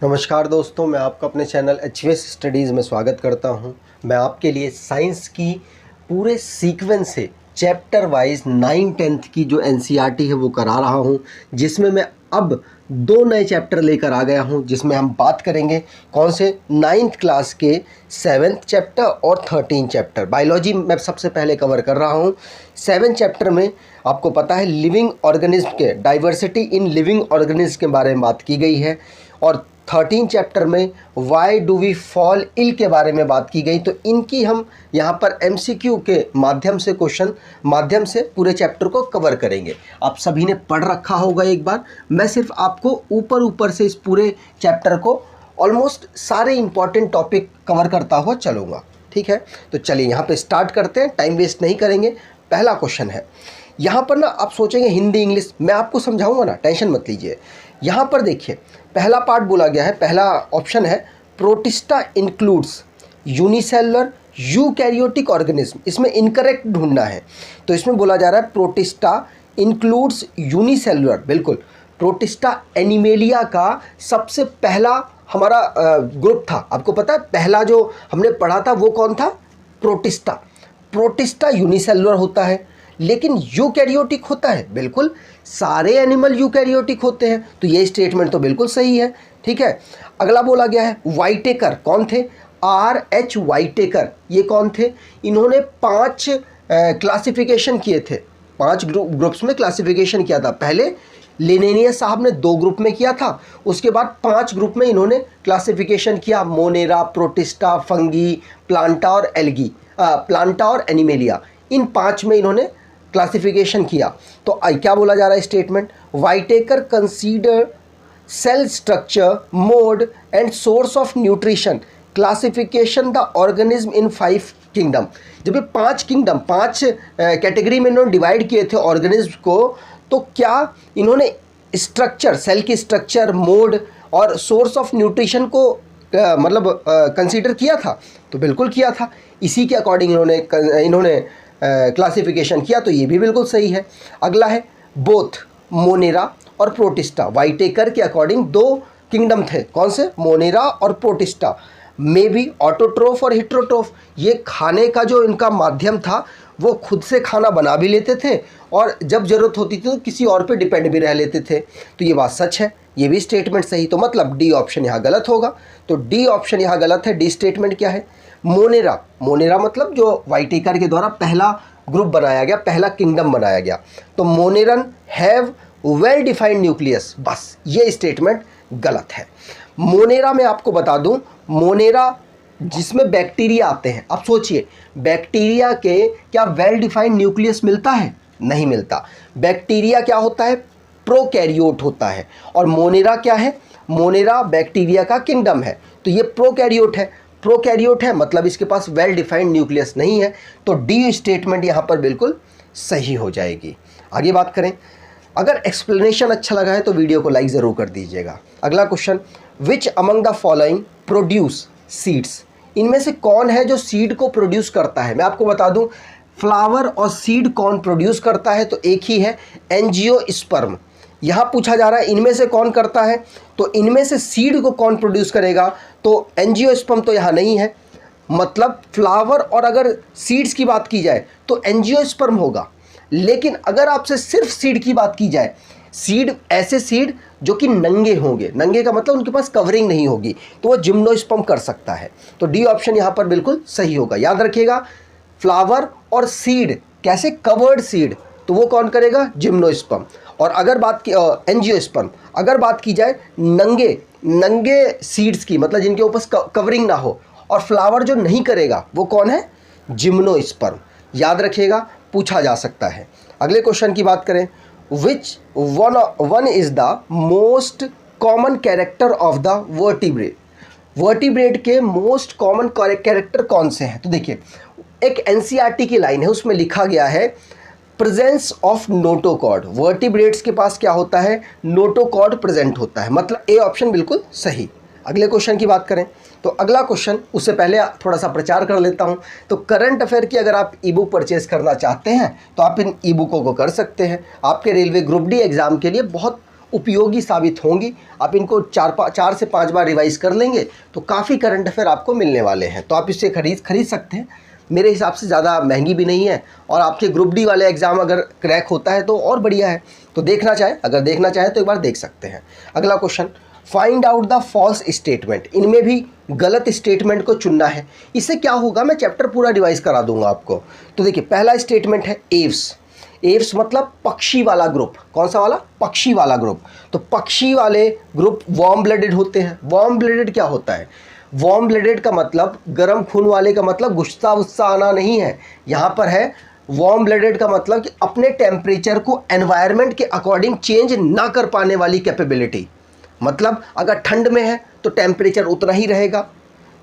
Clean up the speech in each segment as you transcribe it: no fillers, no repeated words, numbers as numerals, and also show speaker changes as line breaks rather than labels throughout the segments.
नमस्कार दोस्तों, मैं आपका अपने चैनल एचवीएस स्टडीज़ में स्वागत करता हूं। मैं आपके लिए साइंस की पूरे सीक्वेंस से चैप्टर वाइज 9-10th की जो एनसीईआरटी है वो करा रहा हूं, जिसमें मैं अब 2 नए चैप्टर लेकर आ गया हूं, जिसमें हम बात करेंगे कौन से 9th क्लास के 7th चैप्टर और 13th चैप्टर। बायोलॉजी मैं सबसे पहले कवर कर रहा हूं। 7th चैप्टर में आपको पता है लिविंग ऑर्गेनिज्म के डाइवर्सिटी इन लिविंग ऑर्गेनिज्म के बारे में बात की गई है, और 13 चैप्टर में why do we fall ill के बारे में बात की गई। तो इनकी हम यहाँ पर एमसीक्यू के माध्यम से क्वेश्चन माध्यम से पूरे चैप्टर को कवर करेंगे। आप सभी ने पढ़ रखा होगा एक बार, मैं सिर्फ आपको ऊपर से इस पूरे चैप्टर को ऑलमोस्ट सारे इंपॉर्टेंट टॉपिक कवर करता हुआ चलूँगा। ठीक है, तो चलिए यहाँ पे स्टार्ट करते हैं, टाइम वेस्ट नहीं करेंगे। पहला क्वेश्चन है, यहाँ पर ना आप सोचेंगे हिंदी इंग्लिश मैं आपको समझाऊंगा ना, टेंशन मत लीजिए। यहाँ पर देखिए पहला पार्ट बोला गया है, पहला ऑप्शन है protista includes unicellular eukaryotic organism. इसमें इनकरेक्ट ढूंढना है, तो इसमें बोला जा रहा है प्रोटिस्टा इंक्लूड्स यूनिसेलुलर। बिल्कुल, प्रोटिस्टा एनिमेलिया का सबसे पहला हमारा ग्रुप था। आपको पता है पहला जो हमने पढ़ा था वो कौन था? प्रोटिस्टा। प्रोटिस्टा यूनिसेलुलर होता है लेकिन यूकैरियोटिक होता है। बिल्कुल, सारे एनिमल यूकैरियोटिक होते हैं, तो ये स्टेटमेंट तो बिल्कुल सही है। ठीक है, अगला बोला गया है वाइटेकर। कौन थे? RH वाइटेकर। ये कौन थे? इन्होंने 5 क्लासिफिकेशन किए थे, 5 ग्रुप्स में क्लासिफिकेशन किया था। पहले लिनेनियस साहब ने 2 ग्रुप में किया था, उसके बाद 5 ग्रुप में इन्होंने क्लासिफिकेशन किया, मोनेरा, प्रोटिस्टा, फंगी, प्लांटा और एल्गी, प्लांटा और एनिमेलिया। इन 5 में इन्होंने क्लासिफिकेशन किया। तो क्या बोला जा रहा है statement? Whittaker consider cell structure, mode and source of nutrition classification the organism in 5 kingdom. जब ये 5 किंगडम 5 कैटेगरी में इन्होंने डिवाइड किए थे ऑर्गेनिज्म को, तो क्या इन्होंने स्ट्रक्चर, सेल की स्ट्रक्चर, मोड और सोर्स ऑफ न्यूट्रिशन को मतलब कंसीडर किया था? तो बिल्कुल किया था। इसी के अकॉर्डिंग इन्होंने क्लासिफिकेशन किया, तो ये भी बिल्कुल सही है। अगला है बोथ मोनेरा और प्रोटिस्टा। वाइटेकर के अकॉर्डिंग 2 किंगडम थे, कौन से? मोनेरा और प्रोटिस्टा। मे बी ऑटोट्रोफ और हिट्रोट्रोफ। ये खाने का जो इनका माध्यम था वो खुद से खाना बना भी लेते थे, और जब ज़रूरत होती थी तो किसी और पे डिपेंड भी रह लेते थे। तो ये बात सच है, ये भी स्टेटमेंट सही। तो मतलब डी ऑप्शन यहाँ गलत होगा। तो डी ऑप्शन यहाँ गलत है। डी स्टेटमेंट क्या है? मोनेरा। मोनेरा मतलब जो वाइटेकर के द्वारा पहला ग्रुप बनाया गया, पहला किंगडम बनाया गया। तो मोनेरन हैव वेल डिफाइंड न्यूक्लियस। बस ये स्टेटमेंट गलत है। मोनेरा में आपको बता दूं, मोनेरा जिसमें बैक्टीरिया आते हैं। आप सोचिए, बैक्टीरिया के क्या वेल डिफाइंड न्यूक्लियस मिलता है? नहीं मिलता। बैक्टीरिया क्या होता है? प्रोकैरियोट होता है। और मोनेरा क्या है? मोनेरा बैक्टीरिया का किंगडम है, तो ये प्रोकैरियोट है। प्रोकैरियोट है मतलब इसके पास वेल डिफाइंड न्यूक्लियस नहीं है। तो डी स्टेटमेंट यहाँ पर बिल्कुल सही हो जाएगी। आगे बात करें, अगर एक्सप्लेनेशन अच्छा लगा है तो वीडियो को लाइक ज़रूर कर दीजिएगा। अगला question, which among the following produce seeds. इनमें से कौन है जो सीड को प्रोड्यूस करता है? मैं आपको बता दूं, फ्लावर और सीड कौन प्रोड्यूस करता है? तो एक ही है, एंजियोस्पर्म। यहाँ पूछा जा रहा है इनमें से कौन करता है, तो इनमें से सीड को कौन प्रोड्यूस करेगा? तो एंजियोस्पर्म तो यहाँ नहीं है, मतलब फ्लावर और अगर सीड्स की बात की जाए तो एंजियोस्पर्म होगा। लेकिन अगर आपसे सिर्फ सीड की बात की जाए, सीड ऐसे सीड जो कि नंगे होंगे, नंगे का मतलब उनके पास कवरिंग नहीं होगी, तो वो जिम्नोस्पर्म कर सकता है। तो डी ऑप्शन यहाँ पर बिल्कुल सही होगा। याद रखिएगा, फ्लावर और सीड कैसे? कवर्ड सीड, तो वो कौन करेगा? जिम्नोस्पर्म। और अगर बात की एंजियोस्पर्म, अगर बात की जाए नंगे सीड्स की, मतलब जिनके ऊपर कवरिंग ना हो, और फ्लावर जो नहीं करेगा वो कौन है? जिम्नोस्पर्म। याद रखिएगा, पूछा जा सकता है। अगले क्वेश्चन की बात करें, which one is the most common character of the vertebrate. Vertebrate के मोस्ट कॉमन कैरेक्टर कौन से हैं? तो देखिए, एक एनसीईआरटी की लाइन है, उसमें लिखा गया है प्रेजेंस ऑफ नोटोकॉर्ड। वर्टिब्रेट्स के पास क्या होता है? नोटोकॉर्ड प्रेजेंट होता है, मतलब ए ऑप्शन बिल्कुल सही। अगले क्वेश्चन की बात करें, तो अगला क्वेश्चन, उससे पहले थोड़ा सा प्रचार कर लेता हूं। तो करंट अफेयर की अगर आप ई बुक परचेज करना चाहते हैं तो आप इन ई बुकों को कर सकते हैं। आपके रेलवे ग्रुप डी एग्ज़ाम के लिए बहुत उपयोगी साबित होंगी। आप इनको 4 से 5 बार रिवाइज कर लेंगे तो काफ़ी करंट अफेयर आपको मिलने वाले हैं। तो आप इससे खरीद सकते हैं। मेरे हिसाब से ज़्यादा महंगी भी नहीं है, और आपके ग्रुप डी वाले एग्ज़ाम अगर क्रैक होता है तो और बढ़िया है। तो अगर देखना चाहे तो एक बार देख सकते हैं। अगला question, find out the false statement. इनमें भी गलत स्टेटमेंट को चुनना है। इससे क्या होगा, मैं चैप्टर पूरा रिवाइज करा दूंगा आपको। तो देखिए, पहला स्टेटमेंट है एव्स। एव्स मतलब पक्षी वाला ग्रुप। कौन सा वाला? पक्षी वाला ग्रुप। तो पक्षी वाले ग्रुप वार्म ब्लडेड होते हैं। वार्म ब्लडेड क्या होता है? वार्म ब्लडेड का मतलब, गर्म खून वाले का मतलब गुस्सा वुस्सा आना नहीं है। यहाँ पर है वार्म ब्लडेड का मतलब कि अपने टेम्परेचर को एनवायरनमेंट के अकॉर्डिंग चेंज ना कर पाने वाली कैपेबिलिटी। मतलब अगर ठंड में है तो टेम्परेचर उतना ही रहेगा,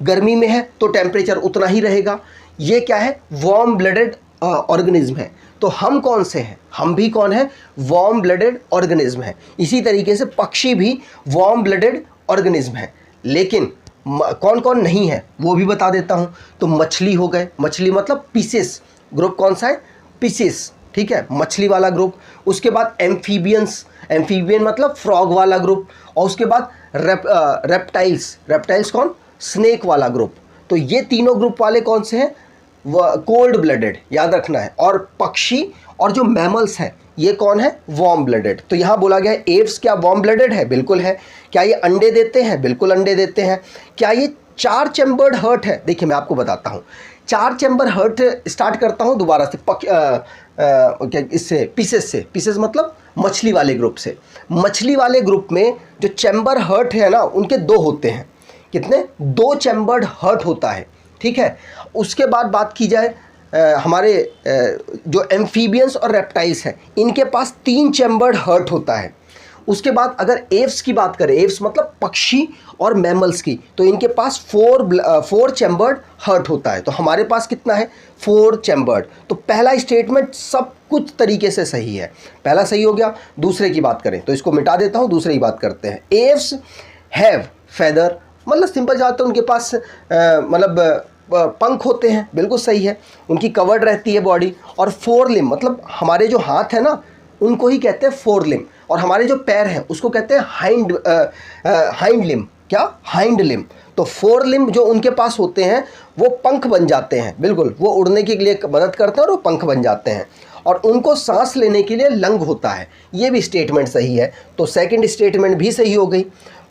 गर्मी में है तो टेम्परेचर उतना ही रहेगा। ये क्या है? वार्म ब्लडेड ऑर्गेनिज्म है। तो हम कौन से हैं? हम भी कौन है? वार्म ब्लडेड ऑर्गेनिज्म है। इसी तरीके से पक्षी भी वार्म ब्लडेड ऑर्गेनिज्म है। लेकिन कौन कौन नहीं है वो भी बता देता हूँ। तो मछली हो गए, मछली मतलब पीसेस, ग्रुप कौन सा है? पीसेस, ठीक है, मछली वाला ग्रुप। उसके बाद एम्फीबियंस, एम्फीबियन मतलब फ्रॉग वाला ग्रुप। और उसके बाद रेप्टाइल्स, रेप्टाइल्स कौन? स्नेक वाला ग्रुप। तो ये तीनों ग्रुप वाले कौन से हैं? कोल्ड ब्लडेड, याद रखना है। और पक्षी और जो मैमल्स हैं ये कौन है? Warm blooded. तो यहाँ बोला गया है एव्स क्या वार्म ब्लडेड है? बिल्कुल है। क्या ये अंडे देते हैं? बिल्कुल अंडे देते हैं। क्या ये 4 चैम्बर्ड हर्ट है? देखिए मैं आपको बताता हूँ। 4 चैम्बर हर्ट स्टार्ट करता हूँ दोबारा से इससे पीसेस से। पीसेस मतलब मछली वाले ग्रुप से। मछली वाले ग्रुप में जो चैम्बर हर्ट है ना, उनके 2 होते हैं। कितने? 2 चैम्बर्ड हर्ट होता है, ठीक है। उसके बाद बात की जाए हमारे जो एम्फीबियंस और रेप्टाइल्स हैं, इनके पास 3 चैम्बर्ड हर्ट होता है। उसके बाद अगर एव्स की बात करें, एव्स मतलब पक्षी और मैमल्स की, तो इनके पास 4 चैम्बर्ड हर्ट होता है। तो हमारे पास कितना है? 4 चैम्बर्ड। तो पहला स्टेटमेंट सब कुछ तरीके से सही है, पहला सही हो गया। दूसरे की बात करें तो इसको मिटा देता हूँ, दूसरे की बात करते हैं। एव्स हैव फेदर, मतलब सिंपल जाता है उनके पास पंख होते हैं, बिल्कुल सही है। उनकी कवर्ड रहती है बॉडी। और 4 लिम्ब मतलब हमारे जो हाथ है ना, उनको ही कहते हैं 4 लिम्ब। और हमारे जो पैर हैं उसको कहते हैं हाइंड लिम्ब। क्या? Hind limb. तो 4 लिम्ब जो उनके पास होते हैं वो पंख बन जाते हैं, बिल्कुल, वो उड़ने के लिए मदद करते हैं और वो पंख बन जाते हैं। और उनको सांस लेने के लिए लंग होता है। ये भी स्टेटमेंट सही है। तो सेकंड स्टेटमेंट भी सही हो गई।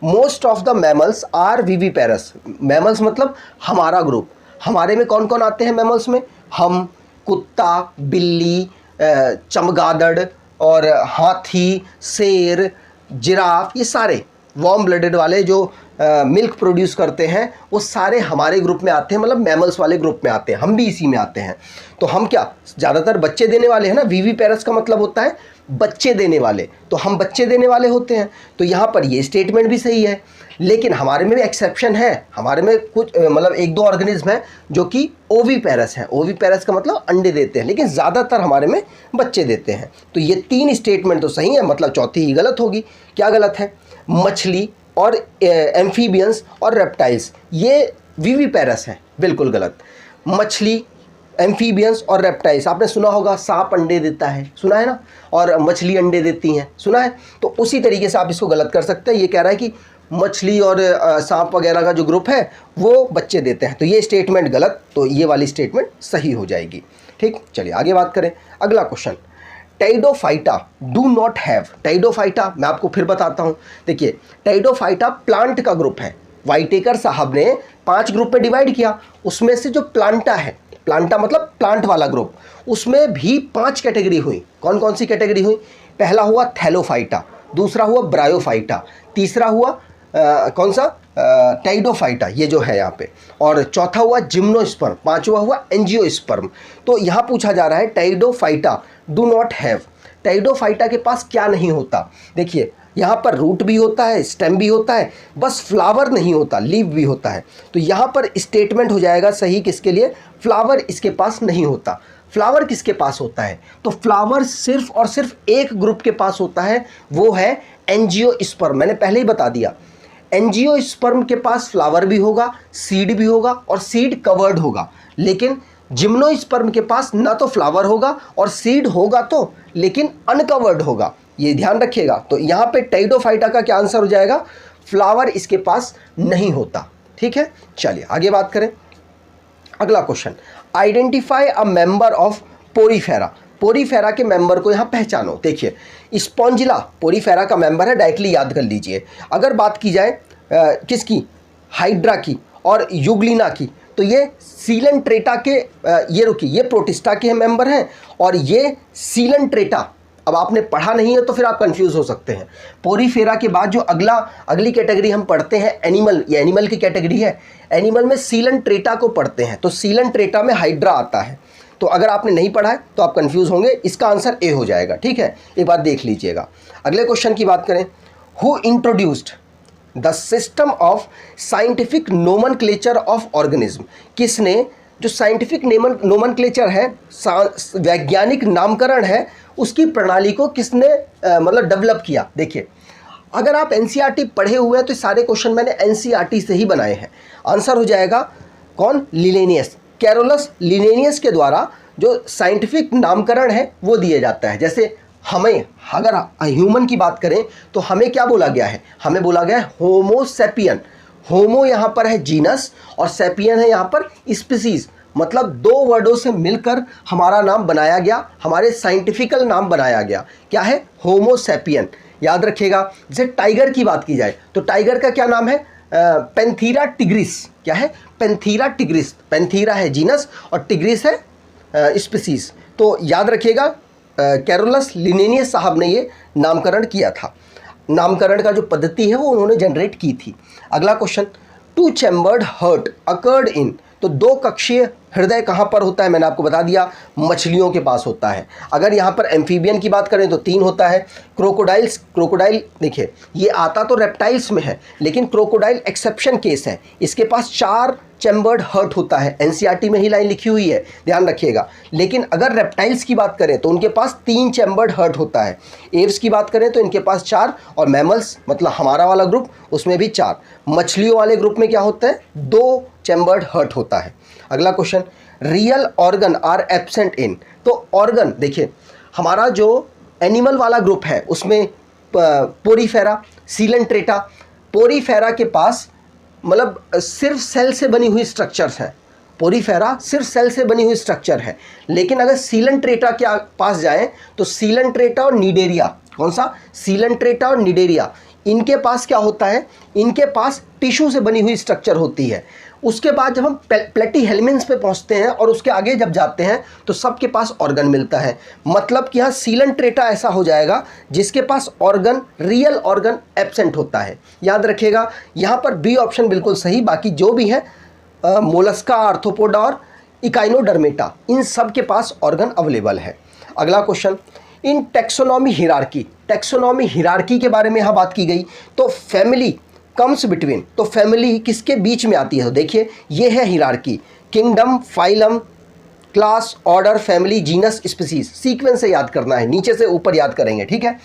Most of the mammals are viviparous. Mammals मतलब हमारा ग्रुप। हमारे में कौन कौन आते हैं मैमल्स में? हम, कुत्ता, बिल्ली, चमगादड़ और हाथी, शेर, जिराफ, ये सारे वार्म ब्लडेड वाले जो मिल्क प्रोड्यूस करते हैं वो सारे हमारे ग्रुप में आते हैं, मतलब मैमल्स वाले ग्रुप में आते हैं। हम भी इसी में आते हैं। तो हम क्या ज़्यादातर बच्चे देने वाले हैं ना। विविपेरस का मतलब होता है बच्चे देने वाले, तो हम बच्चे देने वाले होते हैं। तो यहाँ पर ये स्टेटमेंट भी सही है। लेकिन हमारे में भी एक्सेप्शन है। हमारे में कुछ मतलब 1-2 ऑर्गेनिज्म हैं जो कि ओविपेरस हैं। ओविपेरस का मतलब अंडे देते हैं, लेकिन ज़्यादातर हमारे में बच्चे देते हैं। तो ये 3 स्टेटमेंट तो सही है, मतलब चौथी ही गलत होगी। क्या गलत है? मछली और एम्फीबियंस और रेप्टाइल्स ये विविपेरस हैं, बिल्कुल गलत। मछली, एम्फीबियंस और रेप्टाइल्स, आपने सुना होगा सांप अंडे देता है, सुना है ना, और मछली अंडे देती हैं, सुना है। तो उसी तरीके से आप इसको गलत कर सकते हैं। ये कह रहा है कि मछली और सांप वगैरह का जो ग्रुप है वो बच्चे देते हैं। तो ये स्टेटमेंट गलत, तो ये वाली स्टेटमेंट सही हो जाएगी। ठीक, चलिए आगे बात करें। अगला question, pteridophyta do not have. Pteridophyta मैं आपको फिर बताता हूँ। देखिए, टेरिडोफाइटा प्लांट का ग्रुप है। वाइटेकर साहब ने 5 ग्रुप में डिवाइड किया। उसमें से जो प्लांटा है, प्लांटा मतलब प्लांट वाला ग्रुप, उसमें भी 5 कैटेगरी हुई। कौन कौन सी कैटेगरी हुई? पहला हुआ थैलोफाइटा, दूसरा हुआ ब्रायोफाइटा, तीसरा हुआ कौन सा? टेरिडोफाइटा, ये जो है यहाँ पे, और चौथा हुआ जिम्नोस्पर्म, पांचवा हुआ एंजियोस्पर्म। तो यहाँ पूछा जा रहा है pteridophyta do not have. Pteridophyta के पास क्या नहीं होता? देखिए, यहाँ पर रूट भी होता है, स्टेम भी होता है, बस फ्लावर नहीं होता, लीव भी होता है। तो यहाँ पर स्टेटमेंट हो जाएगा सही किसके लिए? फ्लावर इसके पास नहीं होता। फ्लावर किसके पास होता है? तो फ्लावर सिर्फ और सिर्फ एक ग्रुप के पास होता है, वो है एंजियोस्पर्म। मैंने पहले ही बता दिया, एंजियोस्पर्म के पास फ्लावर भी होगा, सीड भी होगा और सीड कवर्ड होगा। लेकिन जिम्नोस्पर्म के पास ना तो फ्लावर होगा और सीड होगा तो, लेकिन अनकवर्ड होगा। ये ध्यान रखिएगा। तो यहाँ पे टेरिडोफाइटा का क्या आंसर हो जाएगा, फ्लावर इसके पास नहीं होता। ठीक है, चलिए आगे बात करें। अगला question, identify a member of Porifera. Porifera के मेंबर को यहाँ पहचानो। देखिए स्पॉन्जिला पोरीफेरा का मेंबर है, डायरेक्टली याद कर लीजिए। अगर बात की जाए किसकी, हाइड्रा की और यूग्लिना की, तो ये सीलेंट्रेटा के ये रुकी, ये प्रोटिस्टा के मेंबर हैं और ये सीलेंट्रेटा। अब आपने पढ़ा नहीं है तो फिर आप कंफ्यूज हो सकते हैं। पोरीफेरा के बाद जो अगली कैटेगरी हम पढ़ते हैं एनिमल, ये एनिमल की कैटेगरी है। एनिमल में सीलेंट्रेटा को पढ़ते हैं, तो सीलेंट्रेटा में हाइड्रा आता है। तो अगर आपने नहीं पढ़ा है तो आप कंफ्यूज होंगे, इसका आंसर ए हो जाएगा। ठीक है, एक बात देख लीजिएगा। अगले क्वेश्चन की बात करें, who introduced the system of scientific nomenclature of organism. किसने जो साइंटिफिक नोमेनक्लेचर है, वैज्ञानिक नामकरण है, उसकी प्रणाली को किसने मतलब डेवलप किया। देखिए अगर आप एनसीईआरटी पढ़े हुए हैं तो सारे क्वेश्चन मैंने एनसीईआरटी से ही बनाए हैं। आंसर हो जाएगा कौन, लिनेनियस, कैरोलस लिनेनियस के द्वारा जो साइंटिफिक नामकरण है वो दिया जाता है। जैसे हमें अगर ह्यूमन की बात करें तो हमें क्या बोला गया है, हमें बोला गया है होमो सेपियन। होमो यहाँ पर है जीनस और सेपियन है यहाँ पर स्पीसीज, मतलब दो वर्डों से मिलकर हमारा नाम बनाया गया, हमारे साइंटिफिकल नाम बनाया गया। क्या है, होमो सेपियन। याद रखिएगा। जैसे टाइगर की बात की जाए तो टाइगर का क्या नाम है, पेंथीरा टिग्रिस। क्या है, पेंथीरा टिग्रिस। पेंथीरा है जीनस और टिग्रिस है स्पीसीज। तो याद रखिएगा कैरोलस लिनेनियस साहब ने ये नामकरण किया था। नामकरण का जो पद्धति है वो उन्होंने जनरेट की थी। अगला question, two chambered heart occurred in. तो दो कक्षीय हृदय कहाँ पर होता है, मैंने आपको बता दिया, मछलियों के पास होता है। अगर यहाँ पर एम्फीबियन की बात करें तो 3 होता है। क्रोकोडाइल देखिए ये आता तो रेप्टाइल्स में है, लेकिन क्रोकोडाइल एक्सेप्शन केस है, इसके पास 4 चैम्बर्ड हार्ट होता है। एनसीईआरटी में ही लाइन लिखी हुई है, ध्यान रखिएगा। लेकिन अगर रेप्टाइल्स की बात करें तो उनके पास 3 चैम्बर्ड हार्ट होता है। एव्स की बात करें तो इनके पास 4, और मैमल्स मतलब हमारा वाला ग्रुप उसमें भी 4। मछलियों वाले ग्रुप में क्या होता है, 2 चैम्बर्ड हार्ट होता है। अगला question, real organ are absent in. तो ऑर्गन देखिए हमारा जो एनिमल वाला ग्रुप है उसमें पोरीफेरा, सीलेंट्रेटा, पोरीफेरा के पास मतलब सिर्फ सेल से बनी हुई स्ट्रक्चर्स हैं। पोरीफेरा सिर्फ सेल से बनी हुई स्ट्रक्चर है। लेकिन अगर सीलेंट्रेटा के पास जाएं तो सीलेंट्रेटा और निडेरिया, कौन सा, सीलेंट्रेटा और निडेरिया, इनके पास क्या होता है, इनके पास टिश्यू से बनी हुई स्ट्रक्चर होती है। उसके बाद जब हम प्लेटीहेल्मिन्स पे पहुंचते हैं और उसके आगे जब जाते हैं तो सबके पास ऑर्गन मिलता है। मतलब कि यहाँ सीलेंट्रेटा ऐसा हो जाएगा जिसके पास ऑर्गन, रियल ऑर्गन एब्सेंट होता है। याद रखिएगा यहाँ पर बी ऑप्शन बिल्कुल सही। बाकी जो भी है मोलस्का, आर्थ्रोपोडा और इकाइनोडर्मेटा, इन सब के पास ऑर्गन अवेलेबल है। अगला क्वेश्चन, इन टेक्सोनॉमी हिरार्की। टेक्सोनॉमी हिरार्की के बारे में यहाँ बात की गई तो फैमिली कम्स बिटवीन, तो फैमिली किसके बीच में आती है, तो देखिए ये है hierarchy, kingdom, phylum, class, order, family, genus, species. Sequence से याद करना है, नीचे से ऊपर याद करेंगे। ठीक है,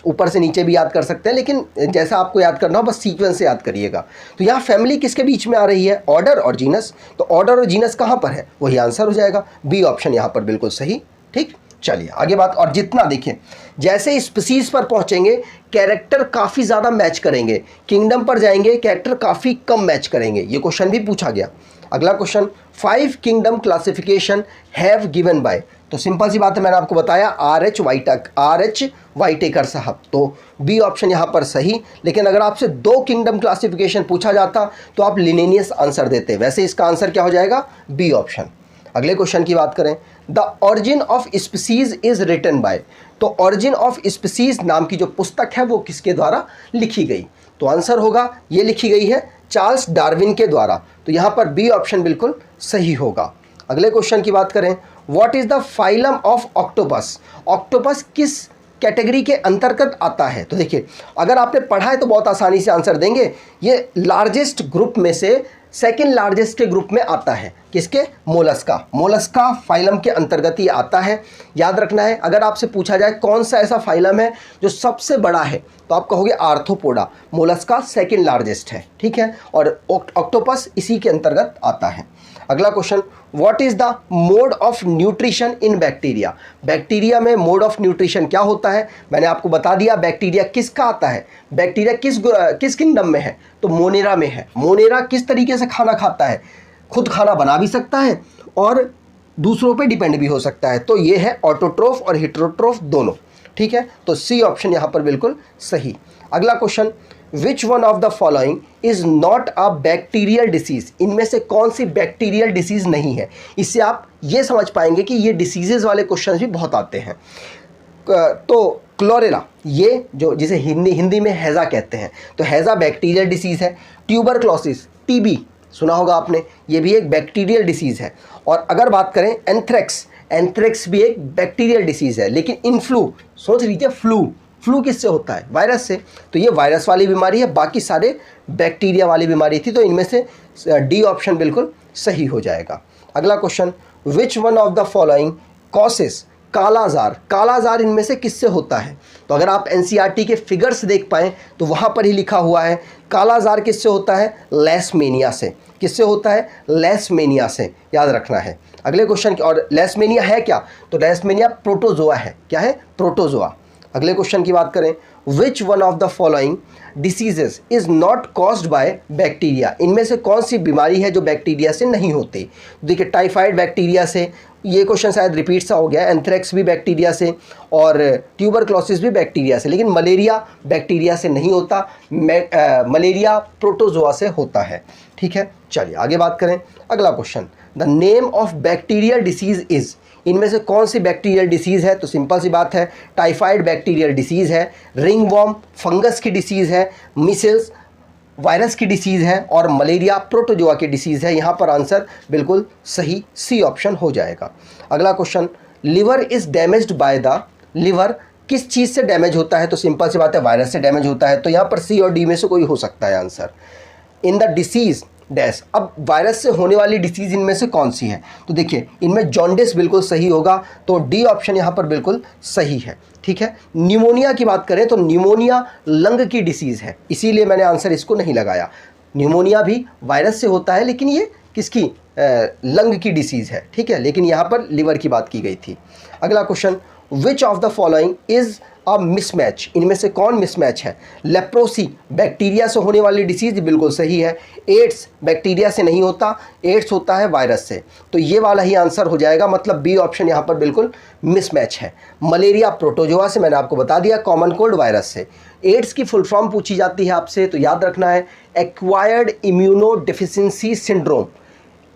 ऊपर से नीचे भी याद कर सकते हैं, लेकिन जैसा आपको याद करना हो बस सीक्वेंस से याद करिएगा। तो यहाँ फैमिली किसके बीच में आ रही है, ऑर्डर और जीनस। तो ऑर्डर और जीनस कहाँ पर है, वही आंसर हो जाएगा, बी ऑप्शन यहाँ पर बिल्कुल सही। ठीक, चलिए आगे बात। और जितना देखिए जैसे स्पीसीज पर पहुंचेंगे कैरेक्टर काफ़ी ज़्यादा मैच करेंगे, किंगडम पर जाएंगे कैरेक्टर काफ़ी कम मैच करेंगे। ये क्वेश्चन भी पूछा गया। अगला question, 5 kingdom classification have given by. तो सिंपल सी बात है, मैंने आपको बताया आर एच वाइटेकर साहब। तो बी ऑप्शन यहाँ पर सही। लेकिन अगर आपसे 2 किंगडम क्लासिफिकेशन पूछा जाता तो आप लिनेनियस आंसर देते। वैसे इसका आंसर क्या हो जाएगा, बी ऑप्शन। अगले क्वेश्चन की बात करें, the origin of species is written by. तो ऑरिजिन ऑफ स्पीसीज नाम की जो पुस्तक है वो किसके द्वारा लिखी गई, तो आंसर होगा ये लिखी गई है चार्ल्स डार्विन के द्वारा। तो यहाँ पर बी ऑप्शन बिल्कुल सही होगा। अगले क्वेश्चन की बात करें, what is the phylum of octopus. Octopus किस कैटेगरी के अंतर्गत आता है, तो देखिए अगर आपने पढ़ा है तो बहुत आसानी से आंसर देंगे। ये लार्जेस्ट ग्रुप में से सेकेंड लार्जेस्ट के ग्रुप में आता है। किसके? मोलस्का। मोलस्का फाइलम के अंतर्गत ही आता है, याद रखना है। अगर आपसे पूछा जाए कौन सा ऐसा फाइलम है जो सबसे बड़ा है, तो आप कहोगे आर्थ्रोपोडा। मोलस्का सेकंड लार्जेस्ट है, ठीक है, और ऑक्टोपस इसी के अंतर्गत आता है। अगला question, what is the mode of nutrition in bacteria? Bacteria में मोड ऑफ न्यूट्रिशन क्या होता है? मैंने आपको बता दिया। बैक्टीरिया किसका आता है? बैक्टीरिया किस किंगडम में है? तो मोनेरा में है। मोनेरा किस तरीके से खाना खाता है? खुद खाना बना भी सकता है और दूसरों पे डिपेंड भी हो सकता है। तो ये है ऑटोट्रोफ और हेटेरोट्रोफ दोनों, ठीक है। तो सी ऑप्शन यहाँ पर बिल्कुल सही। अगला question, which one of the following is not a bacterial disease? इनमें से कौन सी बैक्टीरियल डिसीज नहीं है? इससे आप ये समझ पाएंगे कि ये डिसीजेज वाले क्वेश्चन भी बहुत आते हैं। तो क्लोरेला, ये जो जिसे हिंदी में हैज़ा कहते हैं, तो हैज़ा बैक्टीरियल डिसीज़ है। ट्यूबरक्लोसिस, टीबी सुना होगा आपने, ये भी एक बैक्टीरियल डिसीज़ है। और अगर बात करें एंथ्रेक्स, एंथ्रेक्स भी एक बैक्टीरियल डिसीज़ है। लेकिन इनफ्लू, सोच लीजिए फ्लू किससे होता है? वायरस से। तो ये वायरस वाली बीमारी है, बाकी सारे बैक्टीरिया वाली बीमारी थी। तो इनमें से डी ऑप्शन बिल्कुल सही हो जाएगा। अगला question, which one of the following causes kala azar? Kala azar इनमें से किससे होता है? तो अगर आप एनसीईआरटी के फिगर्स देख पाएँ तो वहाँ पर ही लिखा हुआ है कालाजार किससे होता है? लेशमेनिया से। किससे होता है? लेशमेनिया से, याद रखना है। अगले क्वेश्चन, और लेशमेनिया है क्या? तो लेशमेनिया प्रोटोजोआ है। क्या है? प्रोटोजोआ। अगले क्वेश्चन की बात करें, विच one of the following diseases is not caused by bacteria? इनमें से कौन सी बीमारी है जो बैक्टीरिया से नहीं होती? देखिए, टाइफाइड बैक्टीरिया से, ये क्वेश्चन शायद रिपीट सा हो गया। एंथ्रेक्स भी बैक्टीरिया से और ट्यूबरक्लोसिस भी बैक्टीरिया से, लेकिन मलेरिया बैक्टीरिया से नहीं होता। मलेरिया प्रोटोजोआ से होता है, ठीक है। चलिए आगे बात करें। अगला question, the name of bacterial disease is? इनमें से कौन सी बैक्टीरियल डिसीज़ है? तो सिंपल सी बात है, टाइफाइड बैक्टीरियल डिसीज़ है, रिंगवॉर्म फंगस की डिसीज़ है, मिसेल्स वायरस की डिसीज़ है और मलेरिया प्रोटोजोआ की डिसीज़ है। यहाँ पर आंसर बिल्कुल सही सी ऑप्शन हो जाएगा। अगला question, liver is damaged by the? Liver किस चीज़ से डैमेज होता है? तो सिंपल सी बात है, वायरस से डैमेज होता है। तो यहाँ पर सी और डी में से कोई हो सकता है answer. In the disease dash, अब वायरस से होने वाली डिसीज़ इनमें से कौन सी है? तो देखिए, इनमें जॉन्डिस बिल्कुल सही होगा। तो डी ऑप्शन यहाँ पर बिल्कुल सही है, ठीक है। न्यूमोनिया की बात करें तो न्यूमोनिया लंग की डिसीज़ है, इसीलिए मैंने आंसर इसको नहीं लगाया। न्यूमोनिया भी वायरस से होता है, लेकिन ये किसकी? लंग की डिसीज़ है, ठीक है। लेकिन यहाँ पर लिवर की बात की गई थी। अगला question, which of the following is a mismatch? इनमें से कौन मिसमैच है? लेप्रोसी बैक्टीरिया से होने वाली डिसीज़ बिल्कुल सही है। एड्स बैक्टीरिया से नहीं होता, एड्स होता है वायरस से। तो ये वाला ही आंसर हो जाएगा, मतलब बी ऑप्शन यहाँ पर बिल्कुल मिसमैच है। मलेरिया प्रोटोजोआ से, मैंने आपको बता दिया, कॉमन कोल्ड वायरस से। एड्स की फुल फॉर्म पूछी जाती है आपसे, तो याद रखना है acquired immunodeficiency syndrome.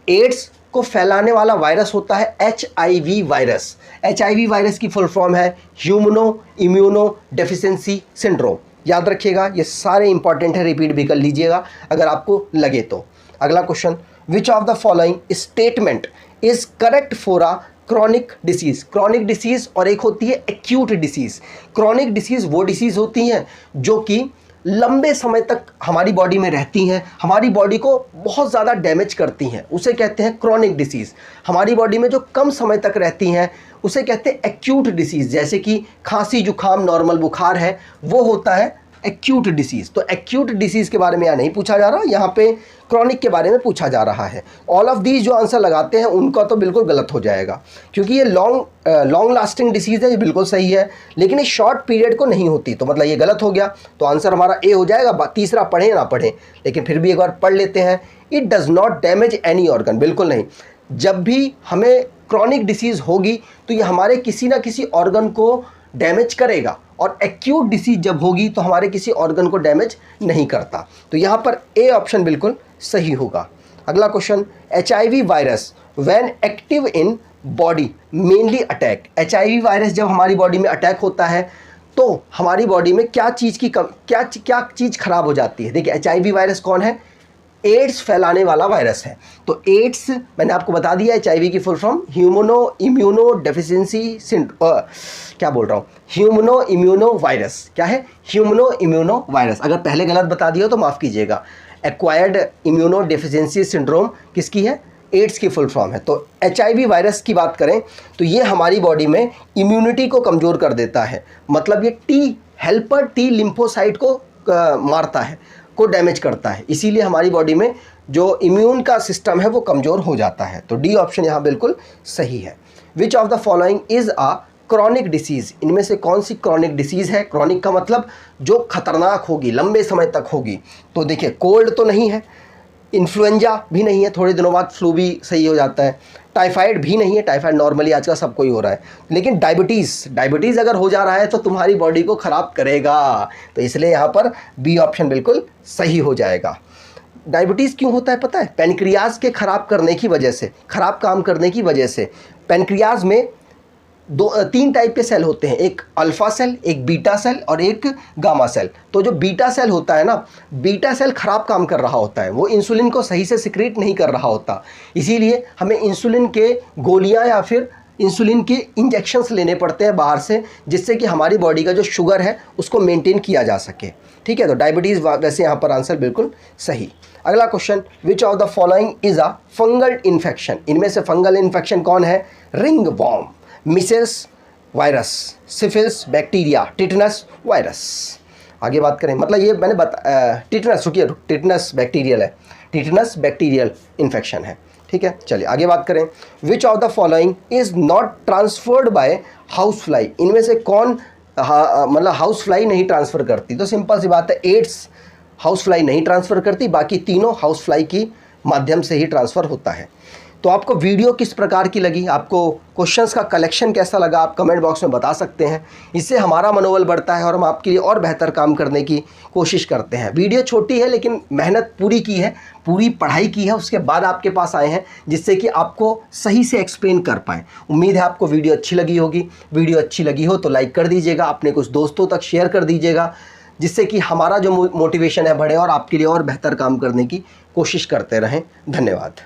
AIDS को फैलाने वाला वायरस होता है HIV वायरस। HIV वायरस की फुल फॉर्म है ह्यूमनो इम्यूनो डेफिशिएंसी सिंड्रोम। याद रखिएगा, ये सारे इंपॉर्टेंट है, रिपीट भी कर लीजिएगा अगर आपको लगे तो। अगला question, which of the following statement is correct for a chronic disease? Chronic disease और एक होती है एक्यूट डिसीज़। क्रॉनिक डिसीज़ वो डिसीज़ होती हैं जो कि लंबे समय तक हमारी बॉडी में रहती हैं, हमारी बॉडी को बहुत ज़्यादा डैमेज करती हैं, उसे कहते हैं क्रॉनिक डिसीज़। हमारी बॉडी में जो कम समय तक रहती हैं उसे कहते हैं एक्यूट डिसीज़। जैसे कि खांसी जुखाम नॉर्मल बुखार है, वो होता है एक्यूट डिसीज़। तो एक्यूट डिसीज़ के बारे में यहाँ नहीं पूछा जा रहा, यहाँ पे क्रॉनिक के बारे में पूछा जा रहा है। ऑल ऑफ दीज जो आंसर लगाते हैं उनका तो बिल्कुल गलत हो जाएगा, क्योंकि ये लॉन्ग लास्टिंग डिसीज़ है, ये बिल्कुल सही है, लेकिन ये शॉर्ट पीरियड को नहीं होती, तो मतलब ये गलत हो गया। तो आंसर हमारा ए हो जाएगा। तीसरा पढ़ें ना पढ़ें, लेकिन फिर भी एक बार पढ़ लेते हैं। It does not damage any organ, बिल्कुल नहीं। जब भी हमें क्रॉनिक डिसीज़ होगी तो ये हमारे किसी ना किसी ऑर्गन को डैमेज करेगा, और एक्यूट डिसीज जब होगी तो हमारे किसी ऑर्गन को डैमेज नहीं करता। तो यहाँ पर ए ऑप्शन बिल्कुल सही होगा। अगला question, HIV virus when active in body mainly attack? HIV virus जब हमारी बॉडी में अटैक होता है तो हमारी बॉडी में क्या चीज़ खराब हो जाती है? देखिए, HIV वायरस कौन है? एड्स फैलाने वाला वायरस है। तो एड्स मैंने आपको बता दिया, HIV की full form human immuno deficiency human immuno virus. क्या है? Human immuno virus. अगर पहले गलत बता दिया तो माफ़ कीजिएगा। एक्वायर्ड इम्यूनो डेफिशिएंसी सिंड्रोम किसकी है? एड्स की फुल फॉर्म है। तो HIV वायरस की बात करें तो ये हमारी बॉडी में इम्यूनिटी को कमज़ोर कर देता है, मतलब ये हेल्पर टी लिम्फोसाइट को मारता है, को डैमेज करता है, इसीलिए हमारी बॉडी में जो इम्यून का सिस्टम है वो कमज़ोर हो जाता है। तो डी ऑप्शन यहाँ बिल्कुल सही है। विच of the following is a chronic disease, इनमें से कौन सी क्रॉनिक डिसीज़ है? क्रॉनिक का मतलब जो खतरनाक होगी, लंबे समय तक होगी। तो देखिए, कोल्ड तो नहीं है, इन्फ्लुएंजा भी नहीं है, थोड़े दिनों बाद फ्लू भी सही हो जाता है, टाइफाइड भी नहीं है, टाइफाइड नॉर्मली आजकल सबको ही हो रहा है, लेकिन डायबिटीज़ अगर हो जा रहा है तो तुम्हारी बॉडी को ख़राब करेगा, तो इसलिए यहाँ पर बी ऑप्शन बिल्कुल सही हो जाएगा। डायबिटीज़ क्यों होता है पता है? पैनक्रियाज के ख़राब करने की वजह से, ख़राब काम करने की वजह से। पैनक्रियाज में तीन टाइप के सेल होते हैं, एक अल्फ़ा सेल, एक बीटा सेल और एक गामा सेल। तो जो बीटा सेल होता है ना, बीटा सेल ख़राब काम कर रहा होता है, वो इंसुलिन को सही से सिक्रीट नहीं कर रहा होता, इसीलिए हमें इंसुलिन के गोलियां या फिर इंसुलिन के इंजेक्शंस लेने पड़ते हैं बाहर से, जिससे कि हमारी बॉडी का जो शुगर है उसको मेंटेन किया जा सके। ठीक है, तो डायबिटीज़ वैसे यहाँ पर आंसर बिल्कुल सही। अगला question, which of the following is a fungal infection, इनमें से फंगल इन्फेक्शन कौन है? Ringworm, measles virus, syphilis bacteria, tetanus virus. आगे बात करें, मतलब ये मैंने टिटनस, रुकिए, टिटनस बैक्टीरियल है, टिटनस बैक्टीरियल इन्फेक्शन है। ठीक है, चलिए आगे बात करें। Which of the following is not transferred by house fly, इनमें से कौन मतलब हाउस फ्लाई नहीं ट्रांसफ़र करती? तो सिंपल सी बात है, एड्स हाउस फ्लाई नहीं ट्रांसफ़र करती, बाकी तीनों हाउस फ्लाई की माध्यम से ही ट्रांसफ़र होता है। तो आपको वीडियो किस प्रकार की लगी, आपको क्वेश्चंस का कलेक्शन कैसा लगा, आप कमेंट बॉक्स में बता सकते हैं। इससे हमारा मनोबल बढ़ता है और हम आपके लिए और बेहतर काम करने की कोशिश करते हैं। वीडियो छोटी है लेकिन मेहनत पूरी की है, पूरी पढ़ाई की है, उसके बाद आपके पास आए हैं, जिससे कि आपको सही से एक्सप्लेन कर पाएँ। उम्मीद है आपको वीडियो अच्छी लगी होगी। वीडियो अच्छी लगी हो तो लाइक कर दीजिएगा, अपने कुछ दोस्तों तक शेयर कर दीजिएगा, जिससे कि हमारा जो मोटिवेशन है बढ़े और आपके लिए और बेहतर काम करने की कोशिश करते रहें। धन्यवाद।